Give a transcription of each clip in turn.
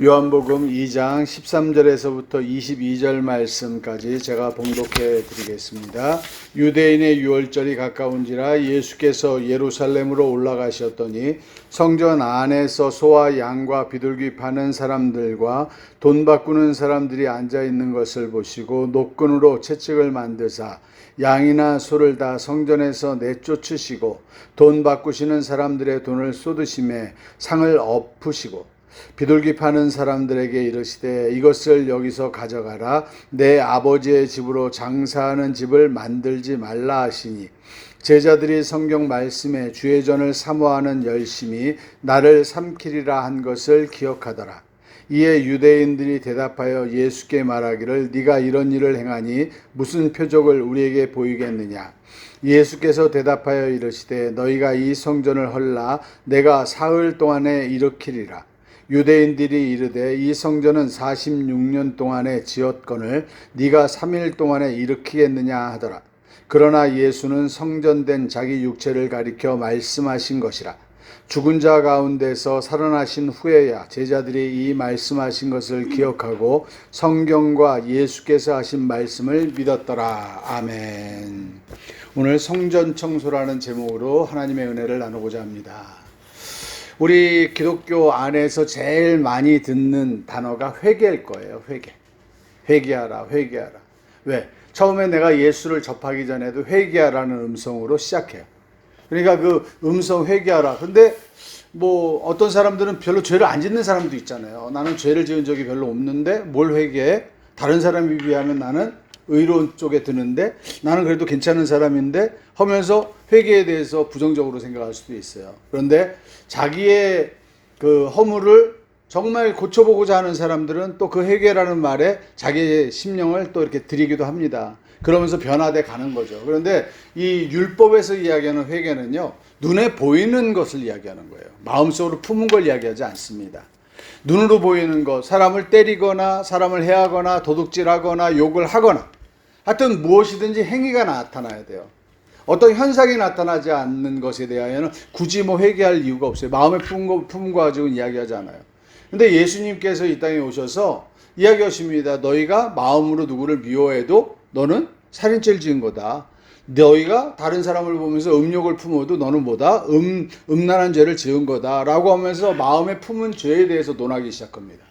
요한복음 2장 13절에서부터 22절 말씀까지 제가 봉독해 드리겠습니다. 유대인의 유월절이 가까운지라 예수께서 예루살렘으로 올라가셨더니 성전 안에서 소와 양과 비둘기 파는 사람들과 돈 바꾸는 사람들이 앉아 있는 것을 보시고 노끈으로 채찍을 만드사 양이나 소를 다 성전에서 내쫓으시고 돈 바꾸시는 사람들의 돈을 쏟으심에 상을 엎으시고 비둘기 파는 사람들에게 이르시되 이것을 여기서 가져가라. 내 아버지의 집으로 장사하는 집을 만들지 말라 하시니 제자들이 성경 말씀에 주의 전을 사모하는 열심히 나를 삼키리라 한 것을 기억하더라. 이에 유대인들이 대답하여 예수께 말하기를 네가 이런 일을 행하니 무슨 표적을 우리에게 보이겠느냐. 예수께서 대답하여 이르시되 너희가 이 성전을 헐라 내가 사흘 동안에 일으키리라. 유대인들이 이르되 이 성전은 46년 동안에 지었거늘 네가 3일 동안에 일으키겠느냐 하더라. 그러나 예수는 성전된 자기 육체를 가리켜 말씀하신 것이라. 죽은 자 가운데서 살아나신 후에야 제자들이 이 말씀하신 것을 기억하고 성경과 예수께서 하신 말씀을 믿었더라. 아멘. 오늘 성전 청소라는 제목으로 하나님의 은혜를 나누고자 합니다. 우리 기독교 안에서 제일 많이 듣는 단어가 회개일 거예요. 회개하라. 왜? 처음에 내가 예수를 접하기 전에도 회개하라는 음성으로 시작해요. 그러니까 그 음성 회개하라. 근데 뭐 어떤 사람들은 별로 죄를 안 짓는 사람도 있잖아요. 나는 죄를 지은 적이 별로 없는데 뭘 회개해? 다른 사람에 비하면 나는 의로운 쪽에 드는데 나는 그래도 괜찮은 사람인데 하면서 회개에 대해서 부정적으로 생각할 수도 있어요. 그런데 자기의 그 허물을 정말 고쳐보고자 하는 사람들은 또 그 회개라는 말에 자기의 심령을 또 이렇게 드리기도 합니다. 그러면서 변화돼 가는 거죠. 그런데 이 율법에서 이야기하는 회개는요, 눈에 보이는 것을 이야기하는 거예요. 마음속으로 품은 걸 이야기하지 않습니다. 눈으로 보이는 것, 사람을 때리거나 사람을 해하거나 도둑질하거나 욕을 하거나 하여튼 무엇이든지 행위가 나타나야 돼요. 어떤 현상이 나타나지 않는 것에 대하여는 굳이 뭐 회개할 이유가 없어요. 마음에 품은 거 가지고 이야기하지 않아요. 근데 예수님께서 이 땅에 오셔서 이야기하십니다. 너희가 마음으로 누구를 미워해도 너는 살인죄를 지은 거다. 너희가 다른 사람을 보면서 음욕을 품어도 너는 뭐다? 음란한 죄를 지은 거다. 라고 하면서 마음에 품은 죄에 대해서 논하기 시작합니다.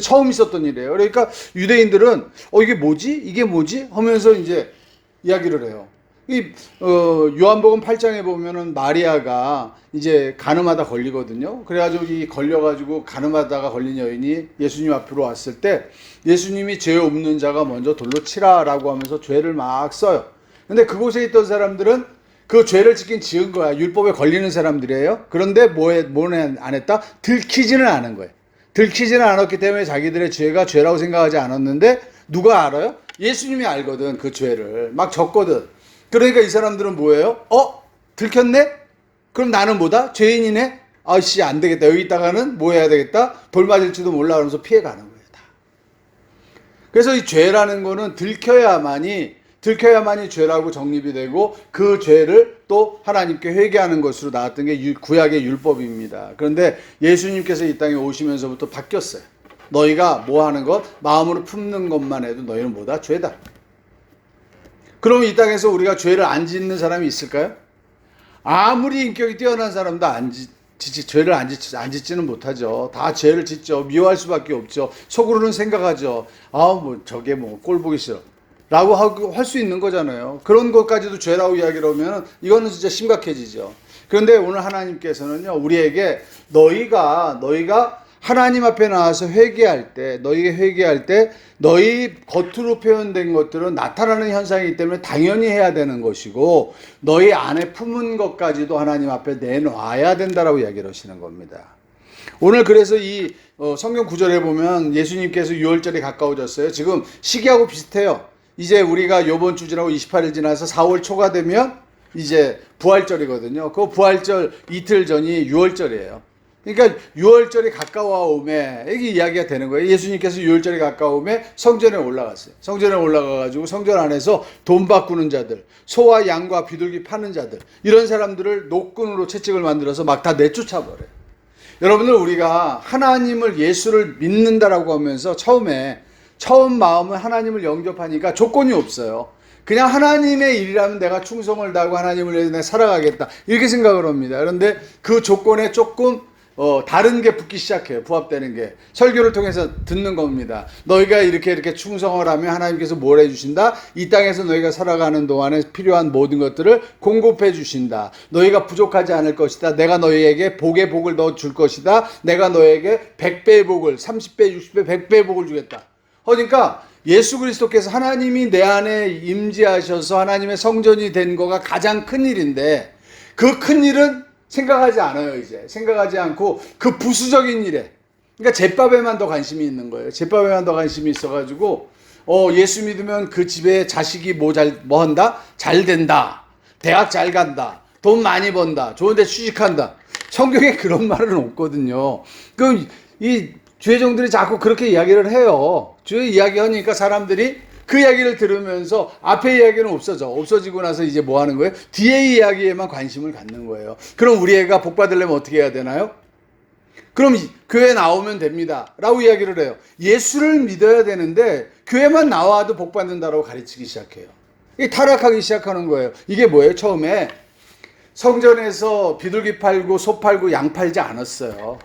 처음 있었던 일이에요. 그러니까 유대인들은 이게 뭐지? 하면서 이제 이야기를 해요. 요한복음 8장에 보면은 마리아가 이제 간음하다 걸리거든요. 그래가지고 걸려가지고 간음하다가 걸린 여인이 예수님 앞으로 왔을 때 예수님이 죄 없는 자가 먼저 돌로 치라라고 하면서 죄를 막 써요. 근데 그곳에 있던 사람들은 그 죄를 지은 거야. 율법에 걸리는 사람들이에요. 그런데 뭐는 안 했다? 들키지는 않은 거예요. 들키지는 않았기 때문에 자기들의 죄가 죄라고 생각하지 않았는데 누가 알아요? 예수님이 알거든. 그 죄를 막 적거든. 그러니까 이 사람들은 뭐예요? 들켰네? 그럼 나는 뭐다? 죄인이네? 아씨 안 되겠다. 여기 있다가는 뭐 해야 되겠다? 돌 맞을지도 몰라 그러면서 피해가는 거예요. 다. 그래서 이 죄라는 거는 들켜야만이 죄라고 정립이 되고 그 죄를 또 하나님께 회개하는 것으로 나왔던 게 구약의 율법입니다. 그런데 예수님께서 이 땅에 오시면서부터 바뀌었어요. 너희가 뭐 하는 것? 마음으로 품는 것만 해도 너희는 뭐다? 죄다. 그럼 이 땅에서 우리가 죄를 안 짓는 사람이 있을까요? 아무리 인격이 뛰어난 사람도 죄를 안 짓지는 못하죠. 다 죄를 짓죠. 미워할 수밖에 없죠. 속으로는 생각하죠. 저게 꼴 보기 싫어. 라고 할 수 있는 거잖아요. 그런 것까지도 죄라고 이야기를 하면 이거는 진짜 심각해지죠. 그런데 오늘 하나님께서는요, 우리에게 너희가 하나님 앞에 나와서 회개할 때 너희 겉으로 표현된 것들은 나타나는 현상이기 때문에 당연히 해야 되는 것이고 너희 안에 품은 것까지도 하나님 앞에 내놔야 된다라고 이야기를 하시는 겁니다. 오늘 그래서 이 성경 구절에 보면 예수님께서 유월절이 가까워졌어요. 지금 시기하고 비슷해요. 이제 우리가 이번 주 지나고 28일 지나서 4월 초가 되면 이제 부활절이거든요. 그 부활절 이틀 전이 유월절이에요. 그러니까 유월절이 가까워오매 이게 이야기가 되는 거예요. 예수님께서 유월절이 가까워오매 성전에 올라갔어요. 성전에 올라가가지고 성전 안에서 돈 바꾸는 자들, 소와 양과 비둘기 파는 자들 이런 사람들을 노끈으로 채찍을 만들어서 막 다 내쫓아버려요. 여러분들 우리가 하나님을 예수를 믿는다라고 하면서 처음 마음은 하나님을 영접하니까 조건이 없어요. 그냥 하나님의 일이라면 내가 충성을 다하고 하나님을 위해서 내가 살아가겠다 이렇게 생각을 합니다. 그런데 그 조건에 조금 다른 게 붙기 시작해요. 부합되는 게. 설교를 통해서 듣는 겁니다. 너희가 이렇게 충성을 하면 하나님께서 뭘 해주신다? 이 땅에서 너희가 살아가는 동안에 필요한 모든 것들을 공급해 주신다. 너희가 부족하지 않을 것이다. 내가 너희에게 복의 복을 넣어 줄 것이다. 내가 너희에게 100배의 복을, 30배, 60배, 100배의 복을 주겠다. 그러니까 예수 그리스도께서 하나님이 내 안에 임재하셔서 하나님의 성전이 된 거가 가장 큰 일인데, 그 큰 일은 생각하지 않아요. 이제 생각하지 않고 그 부수적인 일에, 그러니까 제밥에만 더 관심이 있는 거예요. 제밥에만 더 관심이 있어가지고 예수 믿으면 그 집에 자식이 뭐 한다? 잘 된다, 대학 잘 간다, 돈 많이 번다, 좋은 데 취직한다. 성경에 그런 말은 없거든요. 이 주의종들이 자꾸 그렇게 이야기를 해요. 주의 이야기하니까 사람들이 그 이야기를 들으면서 앞에 이야기는 없어지고 나서 이제 뭐 하는 거예요? 뒤에 이야기에만 관심을 갖는 거예요. 그럼 우리 애가 복 받으려면 어떻게 해야 되나요? 그럼 교회 나오면 됩니다 라고 이야기를 해요. 예수를 믿어야 되는데 교회만 나와도 복 받는다라고 가르치기 시작해요. 이게 타락하기 시작하는 거예요. 이게 뭐예요? 처음에 성전에서 비둘기 팔고 소 팔고 양 팔지 않았어요.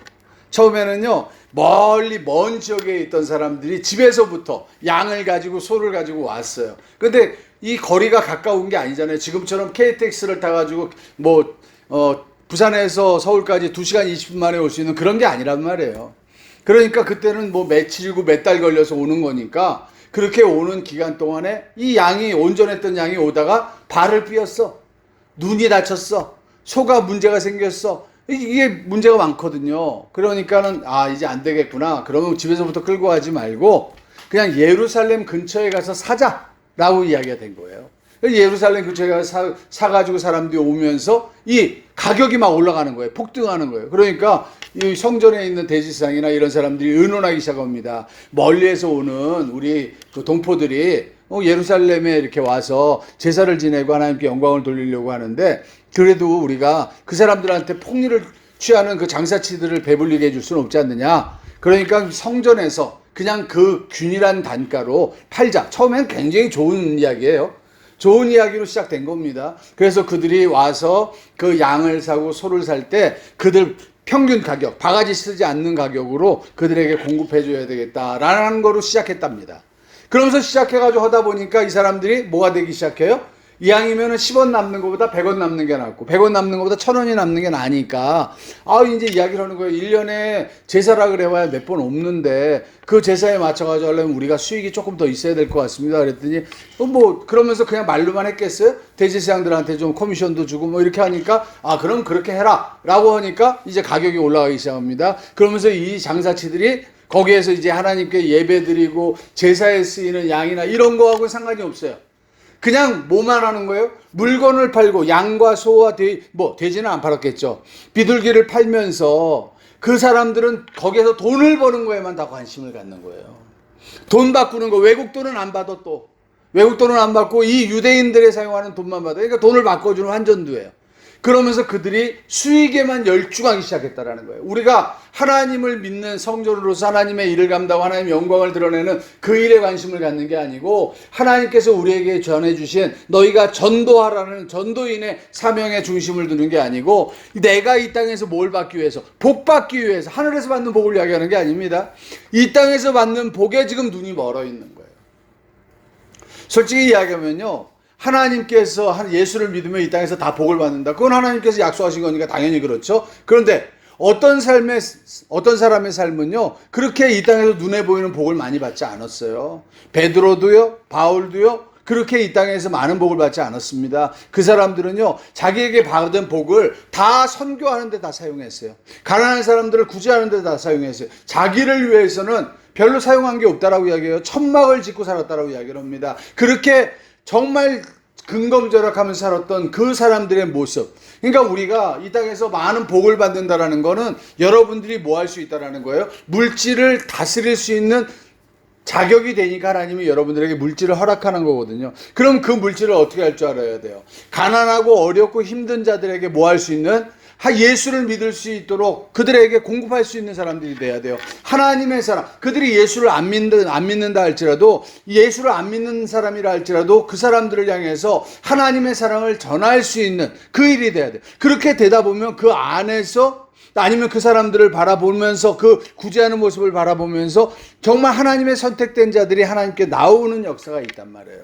처음에는요, 멀리 먼 지역에 있던 사람들이 집에서부터 양을 가지고 소를 가지고 왔어요. 근데 이 거리가 가까운 게 아니잖아요. 지금처럼 KTX를 타가지고 부산에서 서울까지 2시간 20분 만에 올 수 있는 그런 게 아니란 말이에요. 그러니까 그때는 뭐 며칠이고 몇 달 걸려서 오는 거니까, 그렇게 오는 기간 동안에 이 양이, 온전했던 양이 오다가 발을 삐었어. 눈이 다쳤어. 소가 문제가 생겼어. 이게 문제가 많거든요. 그러니까는 이제 안 되겠구나. 그러면 집에서부터 끌고 가지 말고 그냥 예루살렘 근처에 가서 사자라고 이야기가 된 거예요. 예루살렘 근처에 가서 사가지고 사람들이 오면서 이 가격이 막 올라가는 거예요. 폭등하는 거예요. 그러니까 이 성전에 있는 대지상이나 이런 사람들이 의논하기 시작합니다. 멀리에서 오는 우리 그 동포들이 예루살렘에 이렇게 와서 제사를 지내고 하나님께 영광을 돌리려고 하는데, 그래도 우리가 그 사람들한테 폭리를 취하는 그 장사치들을 배불리게 해줄 수는 없지 않느냐. 그러니까 성전에서 그냥 그 균일한 단가로 팔자. 처음엔 굉장히 좋은 이야기예요. 좋은 이야기로 시작된 겁니다. 그래서 그들이 와서 그 양을 사고 소를 살 때 그들 평균 가격, 바가지 쓰지 않는 가격으로 그들에게 공급해 줘야 되겠다라는 거로 시작했답니다. 그러면서 시작해가지고 하다 보니까 이 사람들이 뭐가 되기 시작해요? 이 양이면은 10원 남는 것보다 100원 남는 게 낫고, 100원 남는 것보다 1000원이 남는 게 나으니까, 이제 이야기를 하는 거예요. 1년에 제사라 그래봐야 몇 번 없는데, 그 제사에 맞춰가지고 하려면 우리가 수익이 조금 더 있어야 될 것 같습니다. 그랬더니, 그러면서 그냥 말로만 했겠어요? 대제사장들한테 좀 커미션도 주고 이렇게 하니까, 그럼 그렇게 해라. 라고 하니까 이제 가격이 올라가기 시작합니다. 그러면서 이 장사치들이 거기에서 이제 하나님께 예배드리고 제사에 쓰이는 양이나 이런 거하고 상관이 없어요. 그냥 뭐만 하는 거예요? 물건을 팔고, 양과 소와 돼지는 안 팔았겠죠. 비둘기를 팔면서 그 사람들은 거기에서 돈을 버는 거에만 다 관심을 갖는 거예요. 돈 바꾸는 거, 외국 돈은 안 받아. 또 외국 돈은 안 받고 이 유대인들이 사용하는 돈만 받아. 그러니까 돈을 바꿔주는 환전도예요. 그러면서 그들이 수익에만 열중하기 시작했다라는 거예요. 우리가 하나님을 믿는 성전으로서 하나님의 일을 감당하고 하나님의 영광을 드러내는 그 일에 관심을 갖는 게 아니고, 하나님께서 우리에게 전해주신 너희가 전도하라는 전도인의 사명에 중심을 두는 게 아니고, 내가 이 땅에서 뭘 받기 위해서, 복 받기 위해서, 하늘에서 받는 복을 이야기하는 게 아닙니다. 이 땅에서 받는 복에 지금 눈이 멀어 있는 거예요. 솔직히 이야기하면요, 하나님께서 예수를 믿으면 이 땅에서 다 복을 받는다. 그건 하나님께서 약속하신 거니까 당연히 그렇죠. 그런데 어떤 사람의 삶은요, 그렇게 이 땅에서 눈에 보이는 복을 많이 받지 않았어요. 베드로도요, 바울도요, 그렇게 이 땅에서 많은 복을 받지 않았습니다. 그 사람들은요, 자기에게 받은 복을 다 선교하는 데 다 사용했어요. 가난한 사람들을 구제하는 데 다 사용했어요. 자기를 위해서는 별로 사용한 게 없다라고 이야기해요. 천막을 짓고 살았다라고 이야기를 합니다. 그렇게 정말 근검절약하면서 살았던 그 사람들의 모습. 그러니까 우리가 이 땅에서 많은 복을 받는다라는 거는 여러분들이 뭐 할 수 있다라는 거예요? 물질을 다스릴 수 있는 자격이 되니까 하나님이 여러분들에게 물질을 허락하는 거거든요. 그럼 그 물질을 어떻게 할 줄 알아야 돼요? 가난하고 어렵고 힘든 자들에게 뭐 할 수 있는 예수를 믿을 수 있도록 그들에게 공급할 수 있는 사람들이 돼야 돼요. 하나님의 사람, 그들이 예수를 안 믿는다 할지라도, 예수를 안 믿는 사람이라 할지라도 그 사람들을 향해서 하나님의 사랑을 전할 수 있는 그 일이 돼야 돼요. 그렇게 되다 보면 그 안에서, 아니면 그 사람들을 바라보면서, 그 구제하는 모습을 바라보면서 정말 하나님의 선택된 자들이 하나님께 나오는 역사가 있단 말이에요.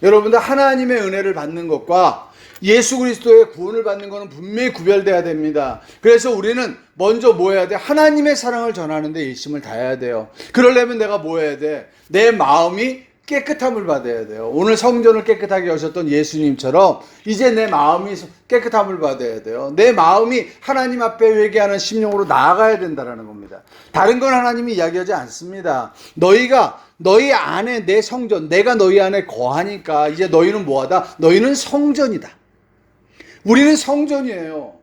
여러분들, 하나님의 은혜를 받는 것과 예수 그리스도의 구원을 받는 것은 분명히 구별돼야 됩니다. 그래서 우리는 먼저 뭐 해야 돼? 하나님의 사랑을 전하는 데 일심을 다해야 돼요. 그러려면 내가 뭐 해야 돼? 내 마음이 깨끗함을 받아야 돼요. 오늘 성전을 깨끗하게 하셨던 예수님처럼 이제 내 마음이 깨끗함을 받아야 돼요. 내 마음이 하나님 앞에 회개하는 심령으로 나아가야 된다는 겁니다. 다른 건 하나님이 이야기하지 않습니다. 너희 안에 내 성전, 내가 너희 안에 거하니까 이제 너희는 뭐하다? 너희는 성전이다. 우리는 성전이에요.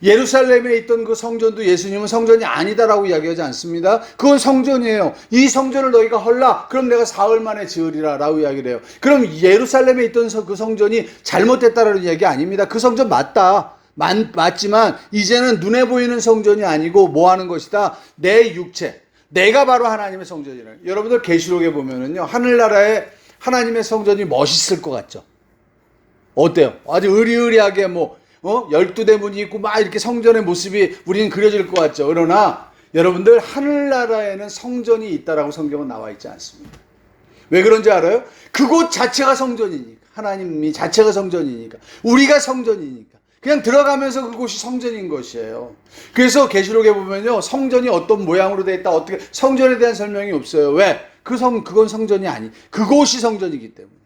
예루살렘에 있던 그 성전도 예수님은 성전이 아니다라고 이야기하지 않습니다. 그건 성전이에요. 이 성전을 너희가 헐라, 그럼 내가 사흘 만에 지으리라 라고 이야기를 해요. 그럼 예루살렘에 있던 그 성전이 잘못됐다라는 이야기 아닙니다. 그 성전 맞지만 이제는 눈에 보이는 성전이 아니고 뭐 하는 것이다? 내 육체, 내가 바로 하나님의 성전이라. 여러분들 계시록에 보면은요, 하늘나라에 하나님의 성전이 멋있을 것 같죠? 어때요? 아주 의리의리하게 12대문이 있고 막 이렇게 성전의 모습이 우리는 그려질 것 같죠. 그러나 여러분들, 하늘나라에는 성전이 있다라고 성경은 나와 있지 않습니다. 왜 그런지 알아요? 그곳 자체가 성전이니까. 하나님이 자체가 성전이니까. 우리가 성전이니까. 그냥 들어가면서 그곳이 성전인 것이에요. 그래서 계시록에 보면요, 성전이 어떤 모양으로 되어 있다, 어떻게, 성전에 대한 설명이 없어요. 왜? 그건 성전이 그곳이 성전이기 때문에.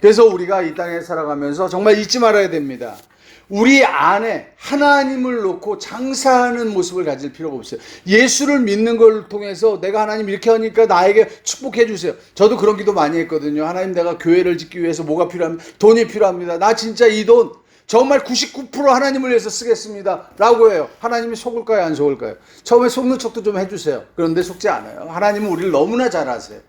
그래서 우리가 이 땅에 살아가면서 정말 잊지 말아야 됩니다. 우리 안에 하나님을 놓고 장사하는 모습을 가질 필요가 없어요. 예수를 믿는 걸 통해서 내가 하나님 이렇게 하니까 나에게 축복해 주세요. 저도 그런 기도 많이 했거든요. 하나님, 내가 교회를 짓기 위해서 뭐가 필요합니까? 돈이 필요합니다. 나 진짜 이 돈 정말 99% 하나님을 위해서 쓰겠습니다 라고 해요. 하나님이 속을까요, 안 속을까요? 처음에 속는 척도 좀 해주세요. 그런데 속지 않아요. 하나님은 우리를 너무나 잘 아세요.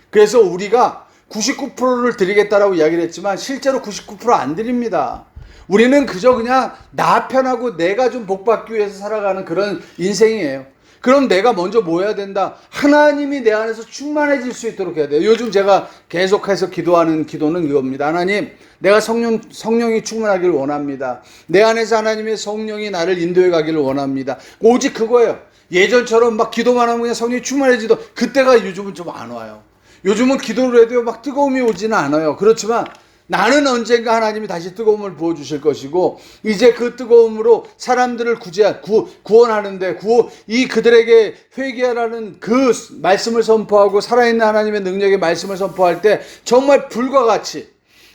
그래서 우리가 99%를 드리겠다라고 이야기를 했지만 실제로 99% 안 드립니다. 우리는 그저 그냥 나 편하고 내가 좀 복받기 위해서 살아가는 그런 인생이에요. 그럼 내가 먼저 뭐 해야 된다? 하나님이 내 안에서 충만해질 수 있도록 해야 돼요. 요즘 제가 계속해서 기도하는 기도는 이겁니다. 하나님, 내가 성령이 충만하기를 원합니다. 내 안에서 하나님의 성령이 나를 인도해 가기를 원합니다. 오직 그거예요. 예전처럼 막 기도만 하면 그냥 성령이 충만해지도, 그때가 요즘은 좀 안 와요. 요즘은 기도를 해도 막 뜨거움이 오지는 않아요. 그렇지만 나는 언젠가 하나님이 다시 뜨거움을 부어주실 것이고, 이제 그 뜨거움으로 사람들을 구원하는데, 그들에게 회개하라는 그 말씀을 선포하고 살아있는 하나님의 능력의 말씀을 선포할 때 정말 불과 같이,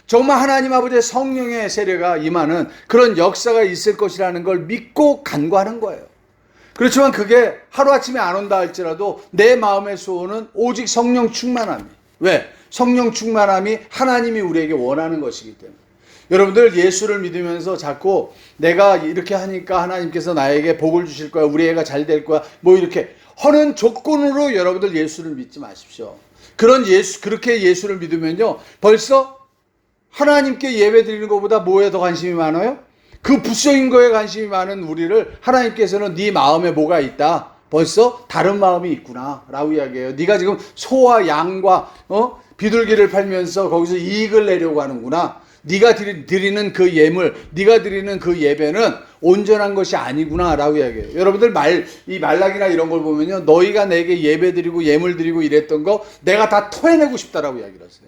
정말 하나님 아버지의 성령의 세례가 임하는 그런 역사가 있을 것이라는 걸 믿고 간구하는 거예요. 그렇지만 그게 하루아침에 안 온다 할지라도 내 마음의 소원은 오직 성령 충만함이에요. 왜? 성령 충만함이 하나님이 우리에게 원하는 것이기 때문에. 여러분들, 예수를 믿으면서 자꾸 내가 이렇게 하니까 하나님께서 나에게 복을 주실 거야, 우리 애가 잘 될 거야, 이렇게 하는 조건으로 여러분들 예수를 믿지 마십시오. 그렇게 예수를 믿으면요, 벌써 하나님께 예배 드리는 것보다 뭐에 더 관심이 많아요? 그 부수적인 거에 관심이 많은 우리를 하나님께서는 네 마음에 뭐가 있다? 벌써 다른 마음이 있구나 라고 이야기해요. 네가 지금 소와 양과 비둘기를 팔면서 거기서 이익을 내려고 하는구나. 네가 드리는 그 예물, 네가 드리는 그 예배는 온전한 것이 아니구나 라고 이야기해요. 여러분들 이 말락이나 이런 걸 보면요, 너희가 내게 예배 드리고 예물 드리고 이랬던 거 내가 다 토해내고 싶다라고 이야기를 하세요.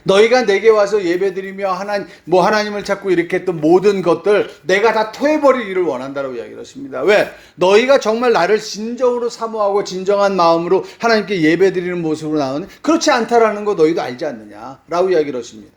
너희가 내게 와서 예배드리며 하나님을 찾고 이렇게 했던 모든 것들 내가 다 토해버리기를 원한다라고 이야기를 했습니다. 왜? 너희가 정말 나를 진정으로 사모하고 진정한 마음으로 하나님께 예배드리는 모습으로 나오는, 그렇지 않다라는 거 너희도 알지 않느냐라고 이야기를 했습니다.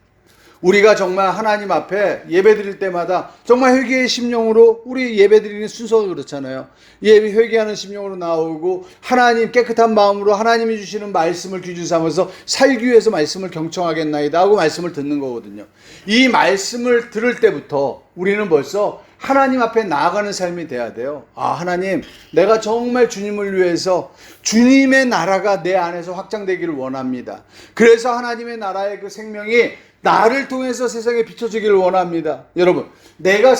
우리가 정말 하나님 앞에 예배드릴 때마다 정말 회개의 심령으로 우리 예배드리는 순서가 그렇잖아요. 회개하는 심령으로 나오고 하나님 깨끗한 마음으로 하나님이 주시는 말씀을 기준 삼아서 살기 위해서 말씀을 경청하겠나이다 하고 말씀을 듣는 거거든요. 이 말씀을 들을 때부터 우리는 벌써 하나님 앞에 나아가는 삶이 돼야 돼요. 하나님, 내가 정말 주님을 위해서 주님의 나라가 내 안에서 확장되기를 원합니다. 그래서 하나님의 나라의 그 생명이 나를 통해서 세상에 비춰지기를 원합니다. 여러분, 내가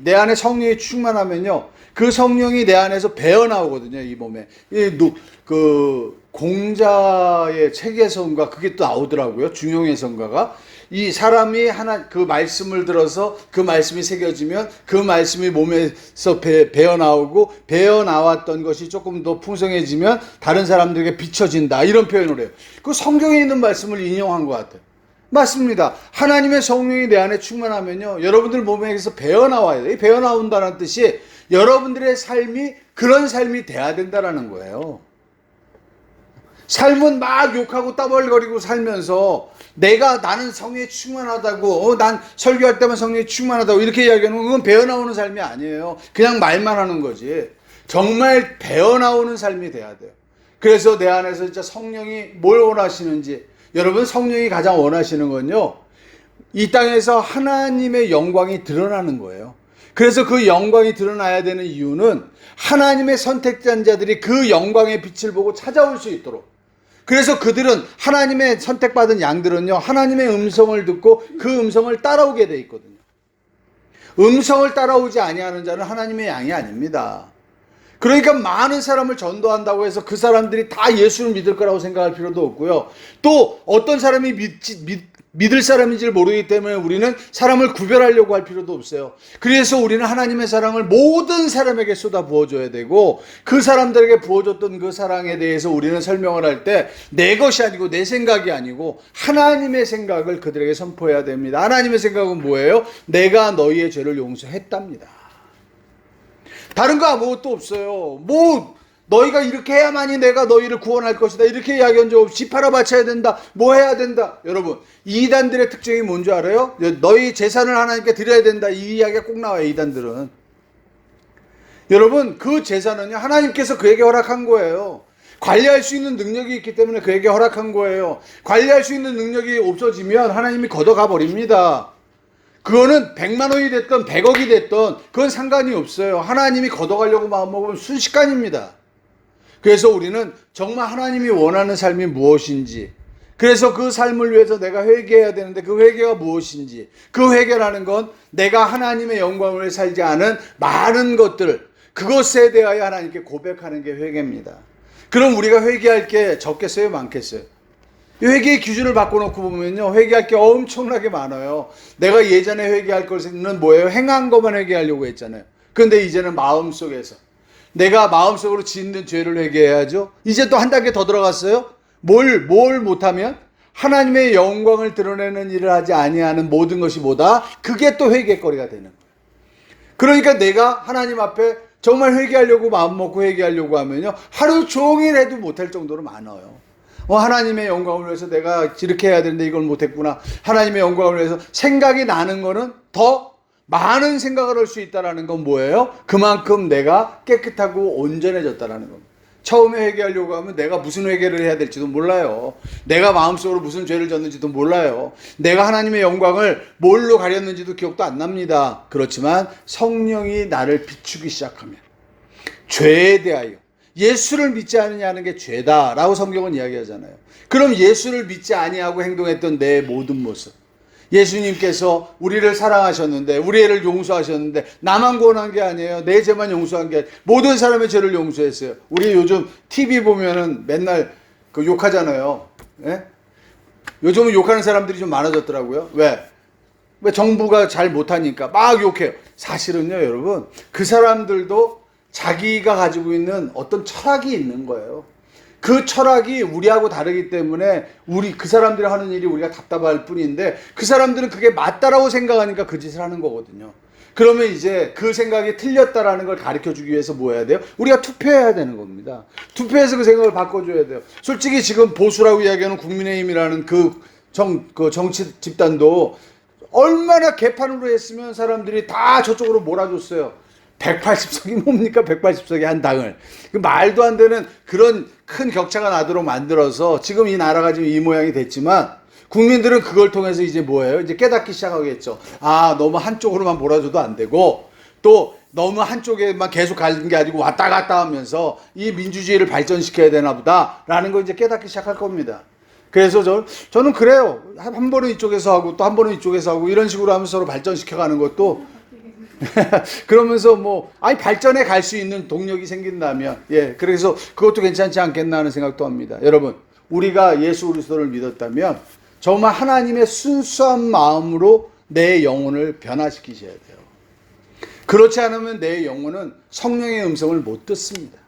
내 안에 성령이 충만하면요, 그 성령이 내 안에서 배어 나오거든요, 이 몸에. 공자의 책에서인가 그게 또 나오더라고요. 중용에서인가가. 이 사람이 그 말씀을 들어서 그 말씀이 새겨지면 그 말씀이 몸에서 배어 나오고, 배어 나왔던 것이 조금 더 풍성해지면 다른 사람들에게 비춰진다. 이런 표현을 해요. 그 성경에 있는 말씀을 인용한 것 같아요. 맞습니다. 하나님의 성령이 내 안에 충만하면요, 여러분들 몸에서 배어 나와야 돼요. 배어 나온다는 뜻이 여러분들의 삶이 그런 삶이 돼야 된다는 거예요. 삶은 막 욕하고 따벌거리고 살면서 나는 성령이 충만하다고, 난 설교할 때만 성령이 충만하다고 이렇게 이야기하는 건 그건 배어나오는 삶이 아니에요. 그냥 말만 하는 거지. 정말 배어나오는 삶이 돼야 돼요. 그래서 내 안에서 진짜 성령이 뭘 원하시는지, 여러분 성령이 가장 원하시는 건요, 이 땅에서 하나님의 영광이 드러나는 거예요. 그래서 그 영광이 드러나야 되는 이유는 하나님의 선택된 자들이 그 영광의 빛을 보고 찾아올 수 있도록, 그래서 그들은, 하나님의 선택받은 양들은요, 하나님의 음성을 듣고 그 음성을 따라오게 돼 있거든요. 음성을 따라오지 아니하는 자는 하나님의 양이 아닙니다. 그러니까 많은 사람을 전도한다고 해서 그 사람들이 다 예수를 믿을 거라고 생각할 필요도 없고요. 또 어떤 사람이 믿을 사람인지를 모르기 때문에 우리는 사람을 구별하려고 할 필요도 없어요. 그래서 우리는 하나님의 사랑을 모든 사람에게 쏟아 부어줘야 되고, 그 사람들에게 부어줬던 그 사랑에 대해서 우리는 설명을 할 때 내 것이 아니고, 내 생각이 아니고 하나님의 생각을 그들에게 선포해야 됩니다. 하나님의 생각은 뭐예요? 내가 너희의 죄를 용서했답니다. 다른 거 아무것도 없어요. 너희가 이렇게 해야만이 내가 너희를 구원할 것이다, 이렇게 이야기한 적 없이, 집 팔아 바쳐야 된다, 뭐 해야 된다. 여러분, 이단들의 특징이 뭔지 알아요? 너희 재산을 하나님께 드려야 된다, 이 이야기가 꼭 나와요, 이단들은. 여러분, 그 재산은요, 하나님께서 그에게 허락한 거예요. 관리할 수 있는 능력이 있기 때문에 그에게 허락한 거예요. 관리할 수 있는 능력이 없어지면 하나님이 걷어가 버립니다. 그거는 100만 원이 됐던 100억이 됐던 그건 상관이 없어요. 하나님이 걷어가려고 마음먹으면 순식간입니다. 그래서 우리는 정말 하나님이 원하는 삶이 무엇인지, 그래서 그 삶을 위해서 내가 회개해야 되는데 그 회개가 무엇인지, 그 회개라는 건 내가 하나님의 영광을 위해 살지 않은 많은 것들, 그것에 대하여 하나님께 고백하는 게 회개입니다. 그럼 우리가 회개할 게 적겠어요, 많겠어요? 회개의 기준을 바꿔놓고 보면요, 회개할 게 엄청나게 많아요. 내가 예전에 회개할 것은 뭐예요? 행한 것만 회개하려고 했잖아요. 그런데 이제는 마음속에서, 내가 마음속으로 짓는 죄를 회개해야죠. 이제 또 한 단계 더 들어갔어요. 뭘 못하면? 하나님의 영광을 드러내는 일을 하지 아니하는 모든 것이 뭐다? 그게 또 회개거리가 되는 거예요. 그러니까 내가 하나님 앞에 정말 회개하려고 마음먹고 회개하려고 하면요, 하루 종일 해도 못할 정도로 많아요. 하나님의 영광을 위해서 내가 이렇게 해야 되는데 이걸 못했구나. 하나님의 영광을 위해서 생각이 나는 거는 더 많은 생각을 할 수 있다는 건 뭐예요? 그만큼 내가 깨끗하고 온전해졌다는 겁니다. 처음에 회개하려고 하면 내가 무슨 회개를 해야 될지도 몰라요. 내가 마음속으로 무슨 죄를 졌는지도 몰라요. 내가 하나님의 영광을 뭘로 가렸는지도 기억도 안 납니다. 그렇지만 성령이 나를 비추기 시작하면, 죄에 대하여, 예수를 믿지 않느냐는 게 죄다라고 성경은 이야기하잖아요. 그럼 예수를 믿지 아니하고 행동했던 내 모든 모습, 예수님께서 우리를 사랑하셨는데, 우리 애를 용서하셨는데, 나만 구원한 게 아니에요. 내 죄만 용서한 게 아니에요. 모든 사람의 죄를 용서했어요. 우리 요즘 TV 보면은 맨날 그 욕하잖아요. 예? 요즘은 욕하는 사람들이 좀 많아졌더라고요. 왜 정부가 잘 못하니까 막 욕해요. 사실은요, 여러분, 그 사람들도 자기가 가지고 있는 어떤 철학이 있는 거예요. 그 철학이 우리하고 다르기 때문에 그 사람들이 하는 일이 우리가 답답할 뿐인데, 그 사람들은 그게 맞다라고 생각하니까 그 짓을 하는 거거든요. 그러면 이제 그 생각이 틀렸다라는 걸 가르쳐 주기 위해서 뭐 해야 돼요? 우리가 투표해야 되는 겁니다. 투표해서 그 생각을 바꿔줘야 돼요. 솔직히 지금 보수라고 이야기하는 국민의힘이라는 그 정치 집단도 얼마나 개판으로 했으면 사람들이 다 저쪽으로 몰아줬어요. 180석이 뭡니까? 180석이 한 당을. 그 말도 안 되는 그런 큰 격차가 나도록 만들어서 지금 이 나라가 지금 이 모양이 됐지만, 국민들은 그걸 통해서 이제 뭐예요? 이제 깨닫기 시작하겠죠. 너무 한쪽으로만 몰아줘도 안 되고, 또 너무 한쪽에만 계속 가는 게 아니고 왔다 갔다 하면서 이 민주주의를 발전시켜야 되나 보다 라는 걸 이제 깨닫기 시작할 겁니다. 그래서 저는 그래요. 한 번은 이쪽에서 하고 또 한 번은 이쪽에서 하고 이런 식으로 하면서 서로 발전시켜 가는 것도 그러면서 발전해 갈 수 있는 동력이 생긴다면, 그래서 그것도 괜찮지 않겠나 하는 생각도 합니다. 여러분, 우리가 예수 그리스도를 믿었다면 정말 하나님의 순수한 마음으로 내 영혼을 변화시키셔야 돼요. 그렇지 않으면 내 영혼은 성령의 음성을 못 듣습니다.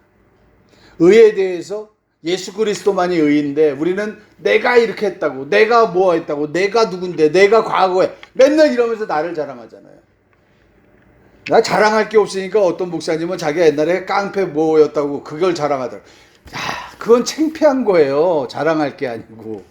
의에 대해서 예수 그리스도만이 의인데 우리는 내가 이렇게 했다고, 내가 뭐 했다고, 내가 누군데, 내가 과거에 맨날 이러면서 나를 자랑하잖아요. 나 자랑할 게 없으니까 어떤 목사님은 자기가 옛날에 깡패 뭐였다고 그걸 자랑하더라고요. 그건 창피한 거예요. 자랑할 게 아니고.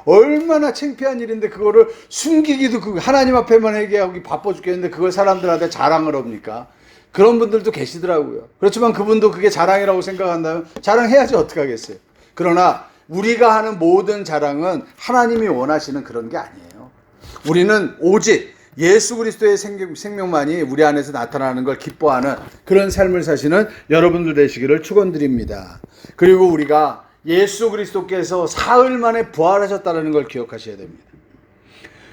얼마나 창피한 일인데 그거를 숨기기도 하나님 앞에만 얘기하기 바빠 죽겠는데 그걸 사람들한테 자랑을 합니까? 그런 분들도 계시더라고요. 그렇지만 그분도 그게 자랑이라고 생각한다면 자랑해야지 어떡하겠어요. 그러나 우리가 하는 모든 자랑은 하나님이 원하시는 그런 게 아니에요. 우리는 오직 예수 그리스도의 생명만이 우리 안에서 나타나는 걸 기뻐하는 그런 삶을 사시는 여러분들 되시기를 축원드립니다. 그리고 우리가 예수 그리스도께서 사흘 만에 부활하셨다는 걸 기억하셔야 됩니다.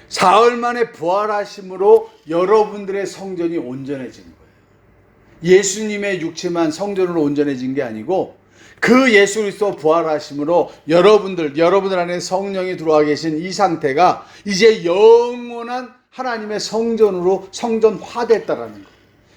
사흘 만에 부활하심으로 여러분들의 성전이 온전해진 거예요. 예수님의 육체만 성전으로 온전해진 게 아니고 그 예수 그리스도 부활하심으로 여러분들 안에 성령이 들어와 계신 이 상태가 이제 영원한 하나님의 성전으로 성전화됐다라는 거예요.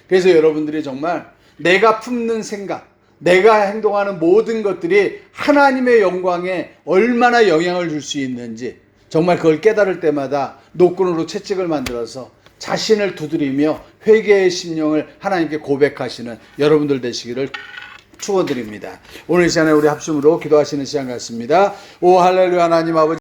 그래서 여러분들이 정말 내가 품는 생각, 내가 행동하는 모든 것들이 하나님의 영광에 얼마나 영향을 줄 수 있는지 정말 그걸 깨달을 때마다 노끈으로 채찍을 만들어서 자신을 두드리며 회개의 심령을 하나님께 고백하시는 여러분들 되시기를 축원드립니다. 오늘 이 시간에 우리 합심으로 기도하시는 시간 같습니다. 오 할렐루야. 하나님 아버지